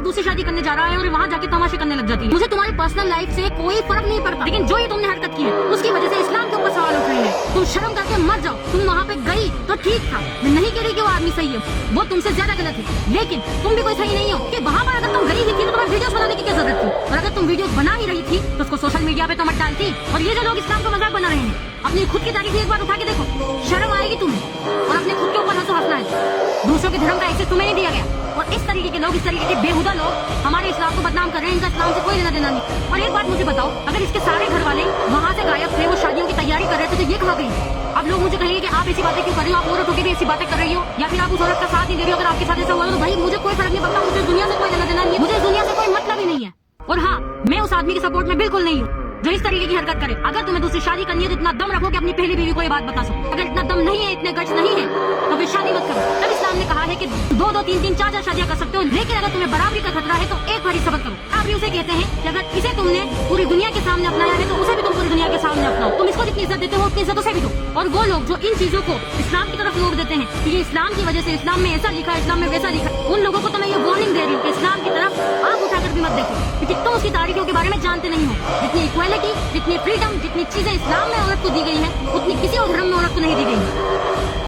दूसरी शादी करने जा रहा है और वहाँ जाके तमाशे करने लग जाती है। मुझे तुम्हारी पर्सनल लाइफ से कोई फर्क नहीं पड़ता, लेकिन जो ये तुमने हरकत की है उसकी वजह से इस्लाम के ऊपर सवाल उठ रहे हैं। तुम शर्म करके मर जाओ। तुम वहाँ पे गई तो ठीक था, मैं नहीं कह रही कि वो आदमी सही है, वो तुमसे ज्यादा गलत है, लेकिन तुम भी कोई सही नहीं हो कि वहाँ पर अगर तुम गई ही थी तो तुम्हें वीडियोस बनाने की क्या जरूरत थी? और अगर तुम वीडियोस बना ही रही थी तो उसको सोशल मीडिया पे तो मत डालती। और ये जो लोग इस्लाम का मजाक बना रहे हैं, अपनी खुद की तारीफ एक बार उठा के देखो, शर्म आएगी तुम्हें। और अपने खुद के ऊपर हंसना है, दूसरों के धर्म का एक्सेस तुम्हें नहीं दिया गया। और इस तरीके के लोग, इस तरीके के बेहुदा लोग हमारे इस्लाम को बदनाम कर रहे हैं, इनका इस्लाम से कोई लेना देना नहीं। और एक बात मुझे बताओ, अगर इसके सारे घर वाले वहाँ से गायब थे, वो शादियों की तैयारी कर रहे थे, तो ये कहाँ गई? अब लोग मुझे कहेंगे कि आप ऐसी बातें क्यों कर रही हो, आप औरत होकर भी ऐसी बातें कर रही हो, या फिर आप उस औरत का साथ नहीं दे रही हो। अगर आपके साथ ऐसा हुआ तो भाई मुझे कोई फर्क नहीं पड़ता, मुझे दुनिया से कोई लेना देना नहीं है, मुझे दुनिया से कोई मतलब ही नहीं है। और हाँ, मैं उस आदमी के सपोर्ट में बिल्कुल नहीं हूँ जो इस तरीके की हरकत करे। अगर तुम्हें दूसरी शादी करनी है तो इतना दम रखो कि अपनी पहली बीवी को ये बात बता सको। अगर इतना दम नहीं है, इतने गट्स नहीं है, तो फिर शादी मत करो। तब इस्लाम ने कहा है कि 2-2, 3-3, 4-4 शादियां कर सकते हो, लेकिन अगर तुम्हें बराबरी का खतरा है तो एक बार ही सब्र करो। आप उसे कहते हैं कि अगर इसे तुमने पूरी दुनिया के सामने अपनाया है तो उसे भी तुम पूरी दुनिया के सामने अपनाओ। तुम इसको जितनी इज्जत देते हो उतनी इज्जत उसे भी दो। और वो लोग जो इन चीजों को इस्लाम की तरफ लोग देते हैं कि ये इस्लाम की वजह से, इस्लाम में ऐसा लिखा है, इस्लाम में वैसा लिखा है, उन लोगों को तो मैं ये वार्निंग दे रही हूँ कि इस्लाम की तरफ आंख उठाकर भी मत देखो, क्योंकि तुम उसकी तारीखों के बारे में जानते नहीं हो। जितनी इक्वालिटी, जितनी फ्रीडम, जितनी चीजें इस्लाम में औरत को दी गई है, उतनी किसी और धर्म में औरत को नहीं दी गई है।